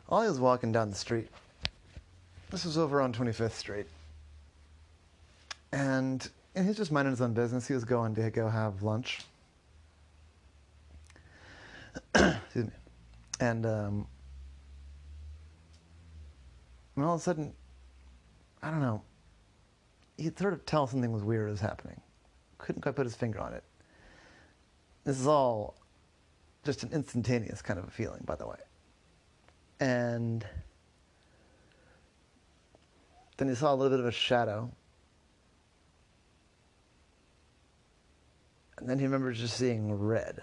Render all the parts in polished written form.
Ollie was walking down the street. This was over on 25th Street. And he was just minding his own business. He was going to go have lunch. Excuse me. And all of a sudden, I don't know, he could sort of tell something was weird was happening. Couldn't quite put his finger on it. This is all just an instantaneous kind of a feeling, by the way. And then he saw a little bit of a shadow. And then he remembers just seeing red.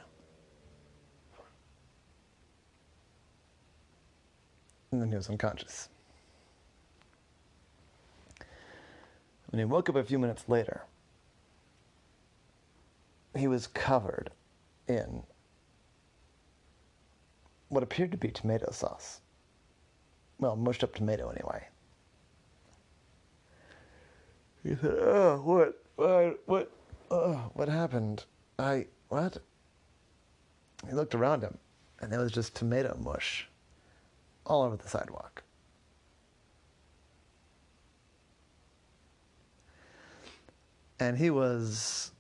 And then he was unconscious. When he woke up a few minutes later, he was covered in what appeared to be tomato sauce. Well, mushed up tomato anyway. He said, "Oh, what happened? What?" He looked around him, and there was just tomato mush all over the sidewalk. And he was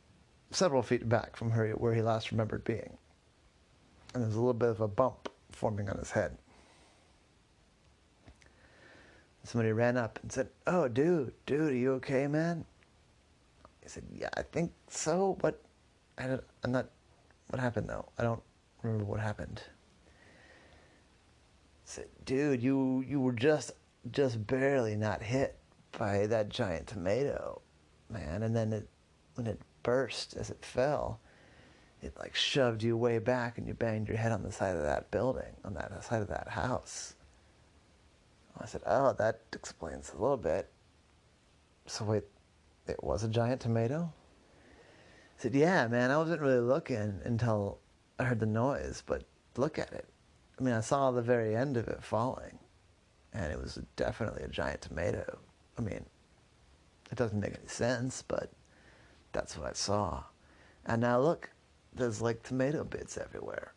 several feet back from where he last remembered being. And there was a little bit of a bump forming on his head. Somebody ran up and said, "Oh, dude, are you okay, man?" He said, "Yeah, I think so, but I'm not, what happened though? I don't remember what happened." He said, "Dude, you were just barely not hit by that giant tomato, man, and then when it burst as it fell, it like shoved you way back and you banged your head on the side of that building, on that side of that house." I said, "Oh, that explains a little bit." So wait, it was a giant tomato? I said, "Yeah, man, I wasn't really looking until I heard the noise, but look at it. I mean, I saw the very end of it falling, and it was definitely a giant tomato. I mean, it doesn't make any sense, but that's what I saw. And now look, there's like tomato bits everywhere."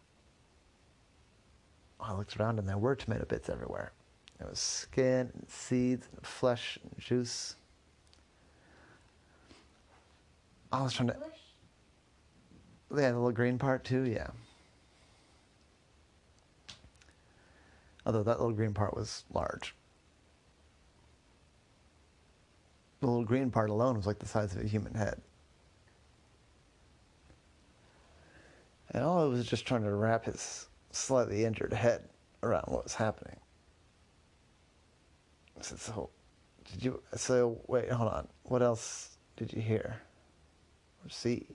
I looked around and there were tomato bits everywhere. There was skin and seeds and flesh and juice. I was trying to... Yeah, the little green part too, yeah. Although that little green part was large. The little green part alone was like the size of a human head. And Ollie was just trying to wrap his slightly injured head around what was happening. I said, so wait, hold on. What else did you hear or see?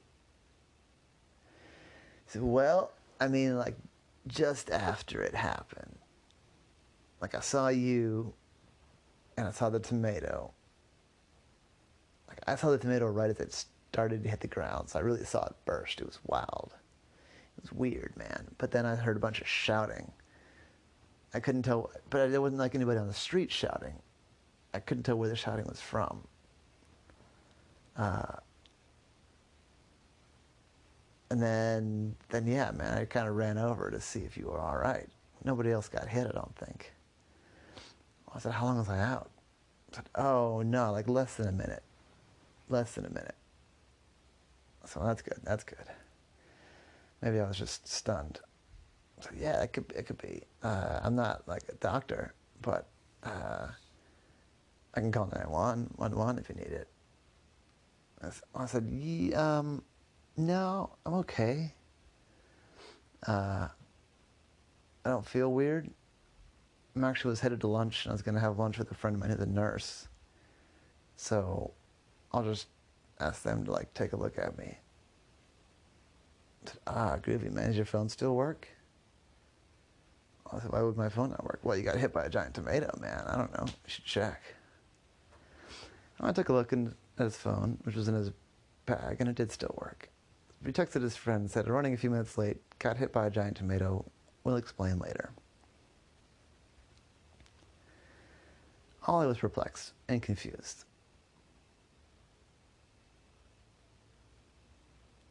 He said, "Well, I mean, like, just after it happened. Like, I saw you, and I saw the tomato. Like, I saw the tomato right as it started to hit the ground, so I really saw it burst. It was wild. It was weird, man. But then I heard a bunch of shouting. I couldn't tell, but there wasn't like anybody on the street shouting. I couldn't tell where the shouting was from. And then yeah, man, I kind of ran over to see if you were all right. Nobody else got hit, I don't think." I said, "How long was I out?" I said, "Oh, no, like less than a minute. Less than a minute." So that's good. Maybe I was just stunned. I said, "Yeah, it could be. I'm not like a doctor, but I can call 911 if you need it." I said, "No, I'm okay. I don't feel weird. I actually was headed to lunch, and I was going to have lunch with a friend of mine who's a nurse. So I'll just ask them to like take a look at me." I said, "Groovy, man. Does your phone still work?" I said, "Why would my phone not work?" "Well, you got hit by a giant tomato, man. I don't know. You should check." I took a look at his phone, which was in his bag, and it did still work. He texted his friend and said, "Running a few minutes late, got hit by a giant tomato. We'll explain later." Ollie was perplexed and confused.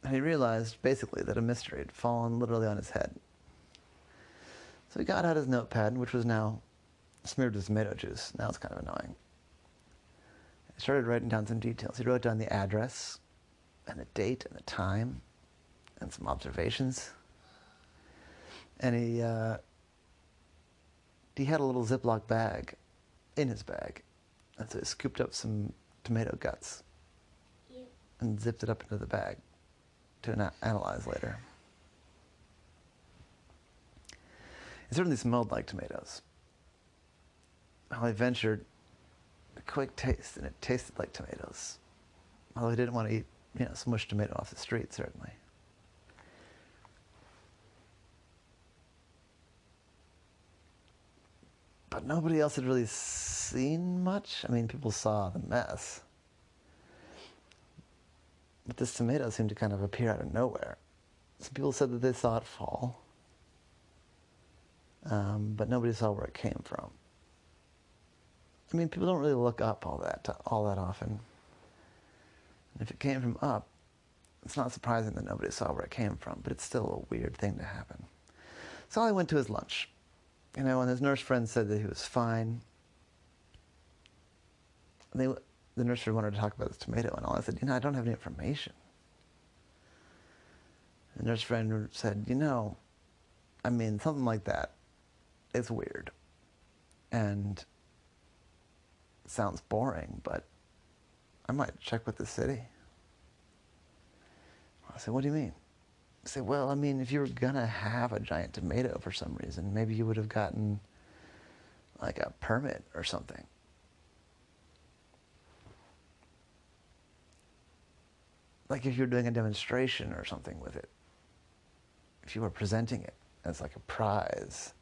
And he realized, basically, that a mystery had fallen literally on his head. So he got out his notepad, which was now smeared with tomato juice. Now it's kind of annoying. He started writing down some details. He wrote down the address and the date and the time and some observations. And he had a little Ziploc bag in his bag. And so he scooped up some tomato guts and zipped it up into the bag to analyze later. It certainly smelled like tomatoes. Ollie ventured a quick taste, and it tasted like tomatoes. Although he didn't want to eat, smushed tomato off the street, certainly. But nobody else had really seen much. I mean, people saw the mess. But this tomato seemed to kind of appear out of nowhere. Some people said that they saw it fall. But nobody saw where it came from. I mean, people don't really look up all that often. And if it came from up, it's not surprising that nobody saw where it came from, but it's still a weird thing to happen. So Ollie went to his lunch. And his nurse friend said that he was fine. The nurse friend wanted to talk about this tomato, and Ollie said, I don't have any information. The nurse friend said, something like that is weird. And it sounds boring, but I might check with the city. I said, what do you mean? I said, well, if you were going to have a giant tomato for some reason, maybe you would have gotten like a permit or something. Like if you were doing a demonstration or something with it. If you were presenting it as like a prize,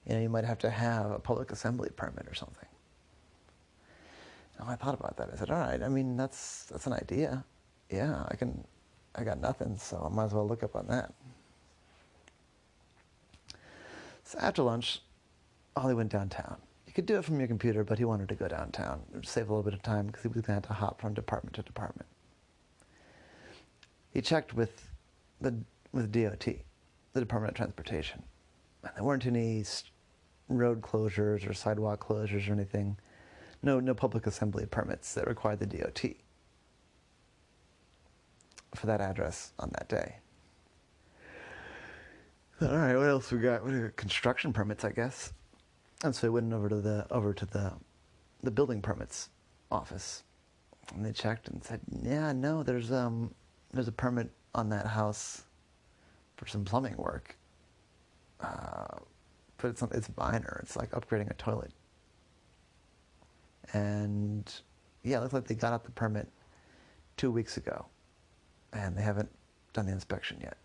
you might have to have a public assembly permit or something. And I thought about that. I said, all right, that's an idea. Yeah, I got nothing, so I might as well look up on that. So after lunch, Ollie went downtown. You could do it from your computer, but he wanted to go downtown. It would save a little bit of time because he was going to have to hop from department to department. He checked with DOT, the Department of Transportation. And there weren't any road closures or sidewalk closures or anything. No public assembly permits that required the DOT for that address on that day. All right, what else we got? Construction permits, I guess. And so we went over to the building permits office, and they checked and said, yeah, no, there's a permit on that house for some plumbing work, but it's minor. It's like upgrading a toilet. And yeah, it looks like they got out the permit 2 weeks ago, and they haven't done the inspection yet.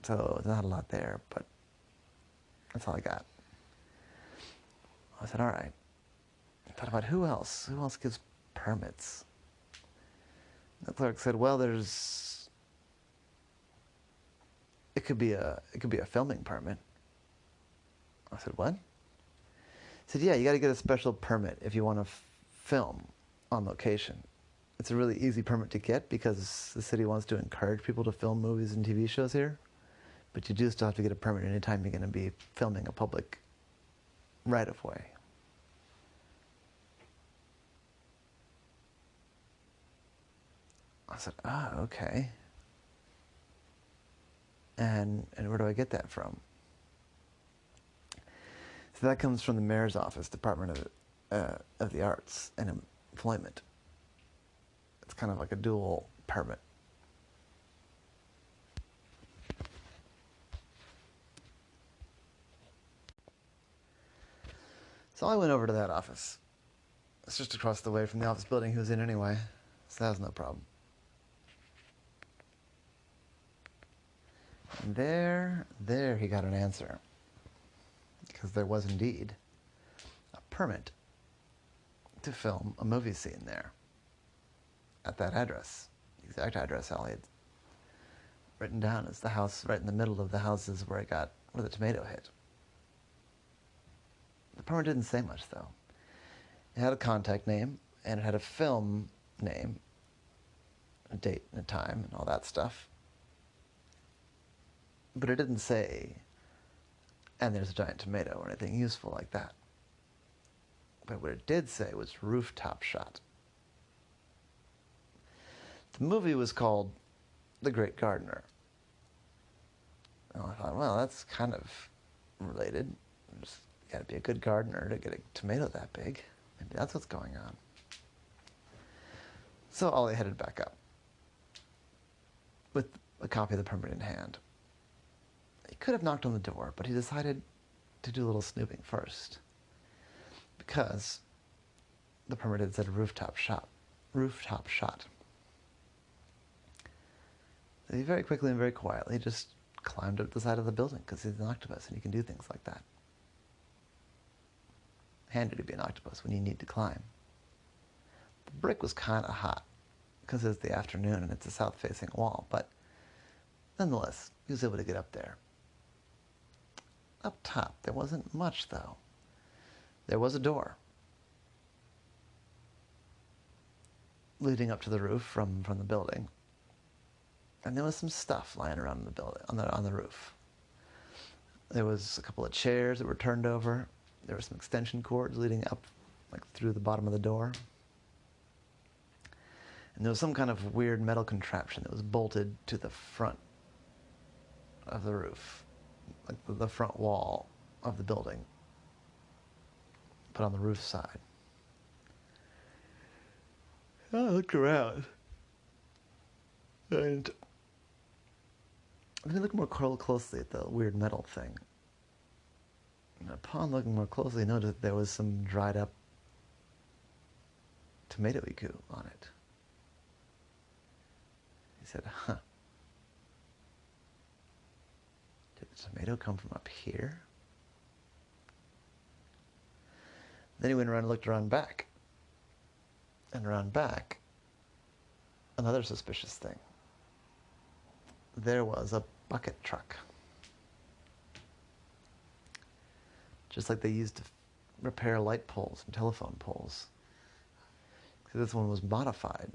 So there's not a lot there, but that's all I got. I said, all right. I thought about who else gives permits. The clerk said, well, it could be a filming permit. I said, what? He said, yeah, you got to get a special permit if you want to film on location. It's a really easy permit to get because the city wants to encourage people to film movies and TV shows here. But you do still have to get a permit anytime you're going to be filming a public right-of-way. I said, okay. And where do I get that from? So that comes from the mayor's office, Department of the Arts and Employment. It's kind of like a dual permit. So I went over to that office. It's just across the way from the office building he was in anyway, so that was no problem. And there he got an answer. Because there was indeed a permit to film a movie scene there. At that address. The exact address Ollie had written down as the house right in the middle of the houses where the tomato hit. The permit didn't say much, though. It had a contact name, and it had a film name, a date and a time, and all that stuff. But it didn't say, and there's a giant tomato or anything useful like that. But what it did say was rooftop shot. The movie was called The Great Gardener. And I thought, well, that's kind of related. There's got to be a good gardener to get a tomato that big. Maybe that's what's going on. So Ollie headed back up with a copy of the permit in hand. He could have knocked on the door, but he decided to do a little snooping first, because the permit had said rooftop shot. Rooftop shot. So he very quickly and very quietly just climbed up the side of the building, because he's an octopus and he can do things like that. Handy to be an octopus when you need to climb. The brick was kind of hot, because it was the afternoon and it's a south-facing wall, but nonetheless, he was able to get up there. Up top, there wasn't much, though. There was a door leading up to the roof from the building, and there was some stuff lying around in the building on the roof. There was a couple of chairs that were turned over. There were some extension cords leading up, like through the bottom of the door. And there was some kind of weird metal contraption that was bolted to the front of the roof, like the front wall of the building, but on the roof side. I looked around, and then I looked more closely at the weird metal thing. And upon looking more closely, I noticed that there was some dried up tomato goo on it. He said, huh. Did the tomato come from up here? Then he went around and looked around back. And around back, another suspicious thing. There was a bucket truck. Just like they used to repair light poles and telephone poles. So this one was modified.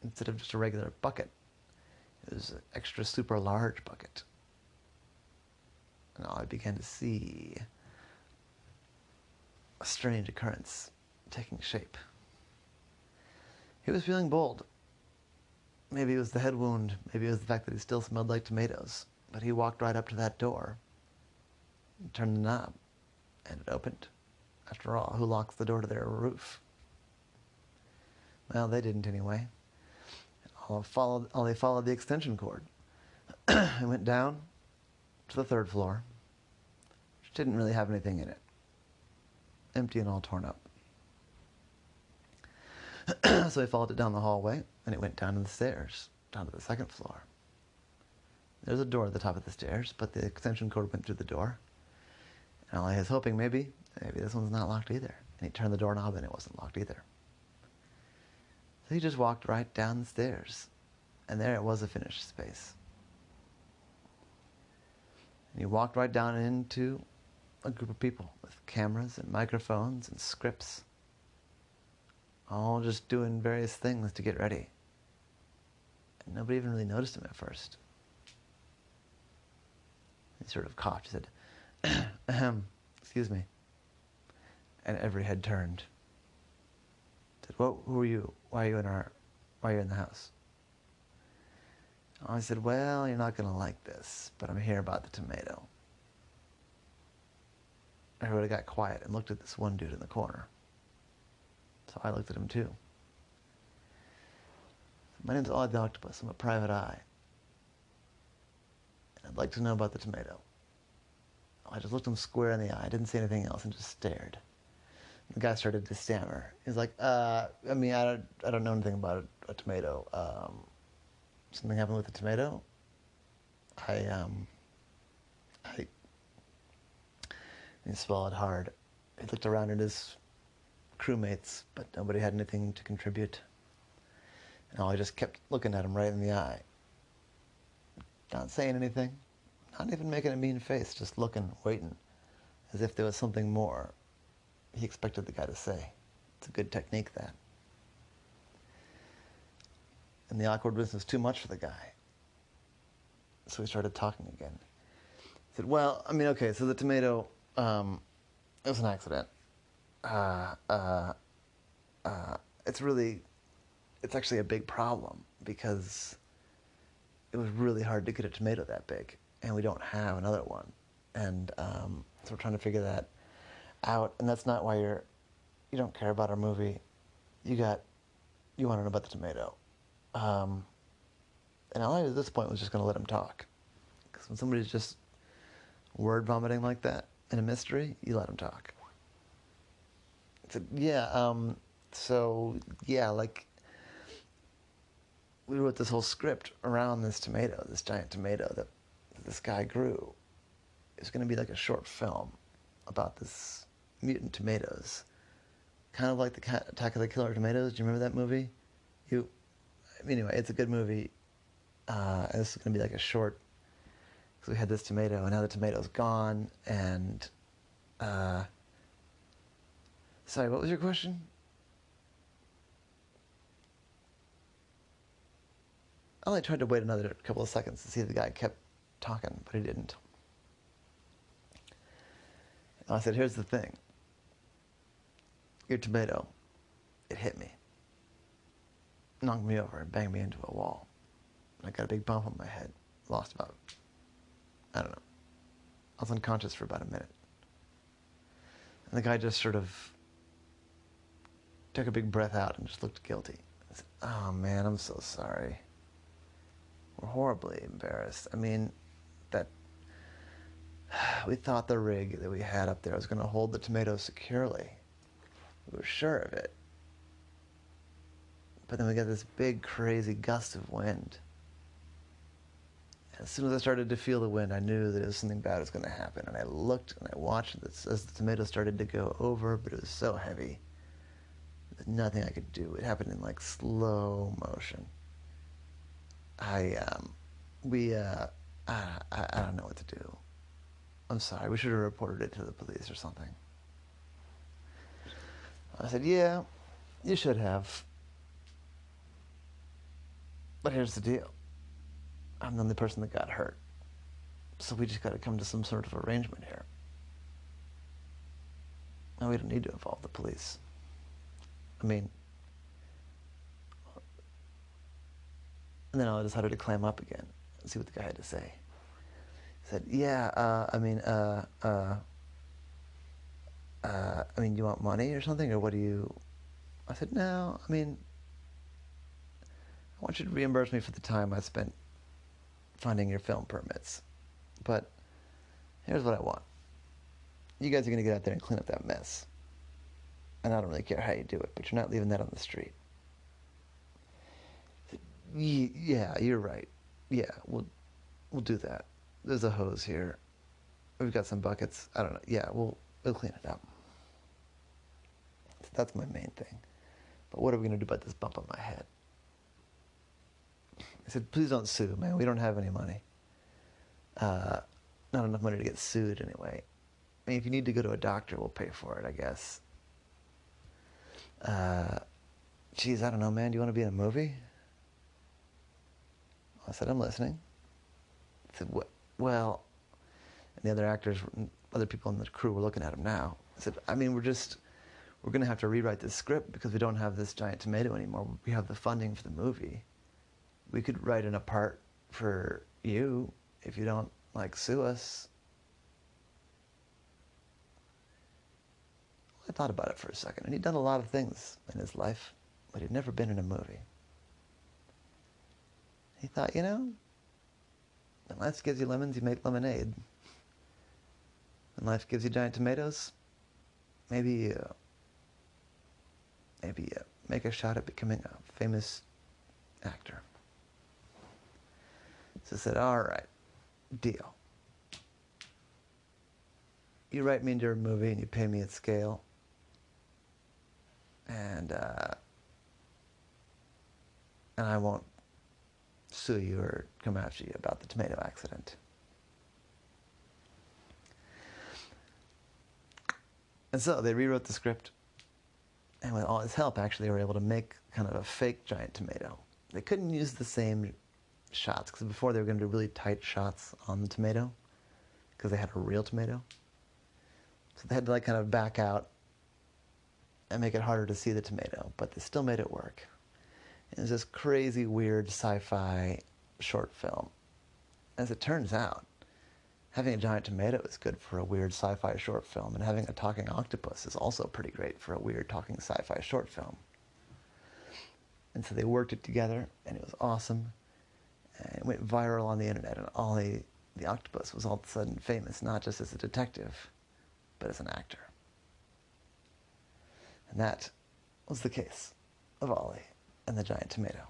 Instead of just a regular bucket, it was an extra super large bucket. And I began to see a strange occurrence taking shape. He was feeling bold. Maybe it was the head wound, maybe it was the fact that he still smelled like tomatoes. But he walked right up to that door, and turned the knob, and it opened. After all, who locks the door to their roof? Well, they didn't anyway. They followed the extension cord. It went down to the third floor, which didn't really have anything in it. Empty and all torn up. So he followed it down the hallway, and it went down to the stairs, down to the second floor. There's a door at the top of the stairs, but the extension cord went through the door. And Ollie was hoping maybe this one's not locked either. And he turned the doorknob, and it wasn't locked either. So he just walked right down the stairs, and there it was, a finished space. And he walked right down into a group of people with cameras and microphones and scripts, all just doing various things to get ready. And nobody even really noticed him at first. He sort of coughed. He said, ahem, excuse me. And every head turned. He said, who are you? Why are you in the house? I said, well, you're not going to like this, but I'm here about the tomato. Everybody got quiet and looked at this one dude in the corner. So I looked at him too. My name's Ollie the Octopus. I'm a private eye. And I'd like to know about the tomato. I just looked him square in the eye, didn't say anything else, and just stared. The guy started to stammer. He's like, I don't know anything about a tomato. Something happened with the tomato? He swallowed hard. He looked around at his crewmates, but nobody had anything to contribute. And Ollie just kept looking at him right in the eye. Not saying anything, not even making a mean face, just looking, waiting, as if there was something more he expected the guy to say. It's a good technique, that. And the awkwardness was too much for the guy. So he started talking again. He said, well, okay, so the tomato, it was an accident. uh, uh, it's really, it's actually a big problem because it was really hard to get a tomato that big, and we don't have another one, and so we're trying to figure that out. And that's not why you don't care about our movie. You want to know about the tomato, and Ollie at this point was just going to let him talk, because when somebody's just word vomiting like that in a mystery, you let him talk. I said, yeah, so yeah, like we wrote this whole script around this tomato, this giant tomato that this guy grew. It's going to be like a short film about this mutant tomatoes, kind of like the Attack of the Killer Tomatoes. Do you remember that movie? Anyway, it's a good movie. And this is going to be like a short, because we had this tomato, and now the tomato's gone. And sorry, what was your question? I only tried to wait another couple of seconds to see if the guy kept talking, but he didn't. And I said, here's the thing. Your tomato, it hit me. Knocked me over and banged me into a wall. And I got a big bump on my head. Lost about, I don't know. I was unconscious for about a minute. And the guy just sort of took a big breath out and just looked guilty. I said, oh man, I'm so sorry. We're horribly embarrassed. I mean, that we thought the rig that we had up there was going to hold the tomatoes securely. We were sure of it. But then we got this big, crazy gust of wind. And as soon as I started to feel the wind, I knew that it was something bad was going to happen. And I looked and I watched this as the tomatoes started to go over, but it was so heavy. There's nothing I could do. It happened in like slow motion. I don't know what to do. I'm sorry. We should have reported it to the police or something. I said, yeah, you should have. But here's the deal. I'm the only person that got hurt. So we just got to come to some sort of arrangement here. No, we don't need to involve the police. I mean, and then I decided to clam up again and see what the guy had to say. He said, yeah, you want money or something, or what do you... I said, no, I want you to reimburse me for the time I spent finding your film permits. But here's what I want. You guys are going to get out there and clean up that mess. And I don't really care how you do it, but you're not leaving that on the street. I said, yeah, you're right. Yeah, we'll do that. There's a hose here. We've got some buckets. I don't know. Yeah, we'll clean it up. So that's my main thing. But what are we going to do about this bump on my head? I said, please don't sue, man. We don't have any money. Not enough money to get sued anyway. I mean, if you need to go to a doctor, we'll pay for it, I guess. Geez, I don't know, man. Do you want to be in a movie? I said, I'm listening. I said, well, and the other actors, other people in the crew were looking at him now. I said, I mean, we're going to have to rewrite this script because we don't have this giant tomato anymore. We have the funding for the movie. We could write in a part for you if you don't, sue us. I thought about it for a second, and he'd done a lot of things in his life, but he'd never been in a movie. He thought, when life gives you lemons, you make lemonade. When life gives you giant tomatoes, maybe make a shot at becoming a famous actor. So I said, all right, deal. You write me into a movie and you pay me at scale. And I won't sue you or come after you about the tomato accident. And so they rewrote the script. And with all his help, actually, they were able to make kind of a fake giant tomato. They couldn't use the same shots, because before they were going to do really tight shots on the tomato, because they had a real tomato. So they had to kind of back out and make it harder to see the tomato, but they still made it work. It was this crazy, weird sci-fi short film. As it turns out, having a giant tomato is good for a weird sci-fi short film, and having a talking octopus is also pretty great for a weird talking sci-fi short film. And so they worked it together, and it was awesome. And it went viral on the internet, and Ollie the octopus was all of a sudden famous, not just as a detective, but as an actor. And that was the case of Ollie and the giant tomato.